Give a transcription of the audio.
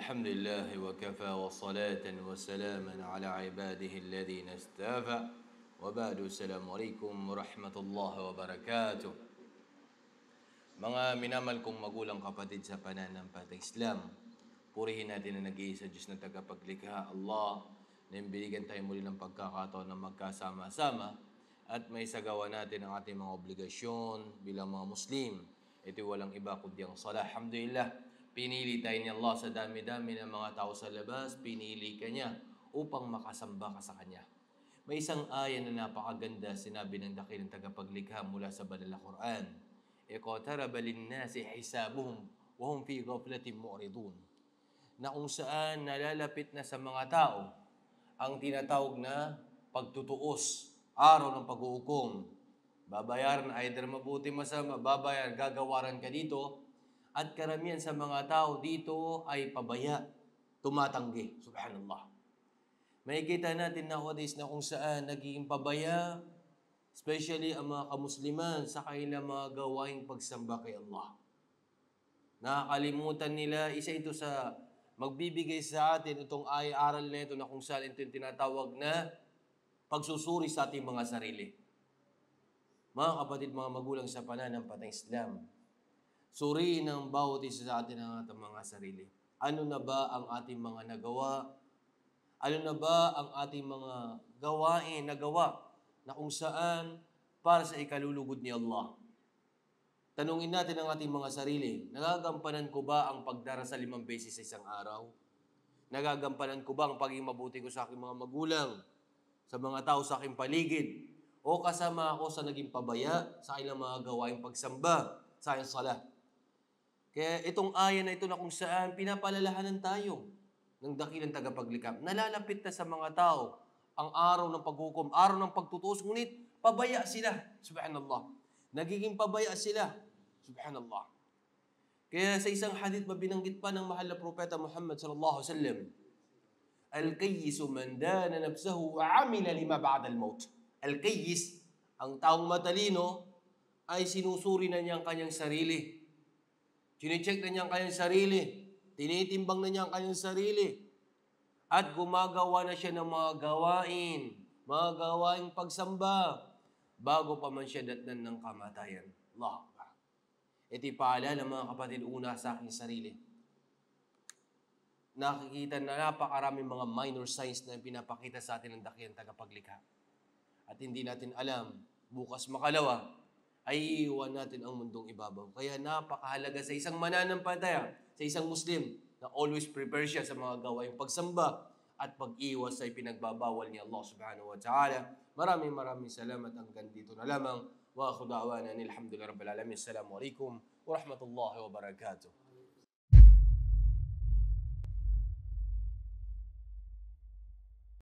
الحمد لله وكفى وصلاة وسلاما على عباده الذين استافى وبعد السلام عليكم ورحمة الله وبركاته. Mga minamal kong magulang kapatid sa pananampalatayang Islam, purihin natin ang nag-iisa Diyos na tagapaglikha, Allah, na binigyan tayo muli ng pagkakataon na magkasama-sama at may sagawa natin ang ating mga obligasyon bilang mga Muslim. Ito walang iba kundi ang salah. Alhamdulillah, pinili tayo ni Allah sa dami-dami ng mga tao sa labas, pinili ka niya upang makasamba ka sa Kanya. May isang aya na napakaganda, sinabi ng dakilang tagapaglikha mula sa banal na Quran. Iqtaraba linnasi hisabuhum wa hum fi ghaflatin mu'ridun. Na kung saan nalalapit na sa mga tao ang tinatawag na pagtutuos, araw ng pag-uukom. Babayaran either mabuti masama, babayaran, gagawaran ka dito. At karamihan sa mga tao dito ay pabaya, tumatanggi. Subhanallah. May kita natin nowadays na kung saan nagiging pabaya, especially ang mga kamusliman sa kanilang mga gawaing pagsamba kay Allah. Nakakalimutan nila, isa ito sa magbibigay sa atin itong aral na ito na kung saan ito yung tinatawag na pagsusuri sa ating mga sarili. Mga kapatid, mga magulang sa pananampalatayang Islam, suriin ng bawat isa sa atin ang ating mga sarili. Ano na ba ang ating mga nagawa? Ano na ba ang ating mga gawain, nagawa na kung saan para sa ikalulugod ni Allah? Tanungin natin ang ating mga sarili. Nagagampanan ko ba ang pagdarasal 5 beses sa isang araw? Nagagampanan ko ba ang pagiging mabuti ko sa aking mga magulang, sa mga tao sa aking paligid? O kasama ako sa naging pabaya sa kanilang mga gawaing pagsamba, sa aking salah? Kaya itong aya na ito na kung saan pinapalalahanan tayo ng dakilang tagapaglikha. Nalalapit na sa mga tao ang araw ng paghukom, araw ng pagtutuos, ngunit pabaya sila. Subhanallah. Nagiging pabaya sila. Subhanallah. Kaya sa isang hadith binanggit pa ng mahal na propeta Muhammad sallallahu alaihi wasallam, Al-kayyisu man dana nafsahu wa amila lima ba'da al-maut. Al-kayyis, ang taong matalino, ay sinusuri na niya ang kanyang sarili. Chine-check na niya ang kanyang sarili. Tinitimbang na niya ang kanyang sarili. At gumagawa na siya ng mga gawaing pagsamba, bago pa man siya datnan ng kamatayan. Allah. Ito'y paalala mga kapatid, una sa aking sarili. Nakikita na napakaraming mga minor signs na pinapakita sa atin ng dakilang tagapaglikha. At hindi natin alam, bukas makalawa, ay iiwan natin ang mundong ibabaw. Kaya napakahalaga sa isang mananampalataya, sa isang Muslim, na always prepare siya sa mga gawaing pagsamba at pag-iwas sa ipinagbabawal ni Allah subhanahu wa ta'ala. Maraming salamat. Hanggang dito na lamang. Wa akhu da'wana alhamdulillahi rabbil alamin. Assalamu alaikum wa rahmatullahi wa barakatuh.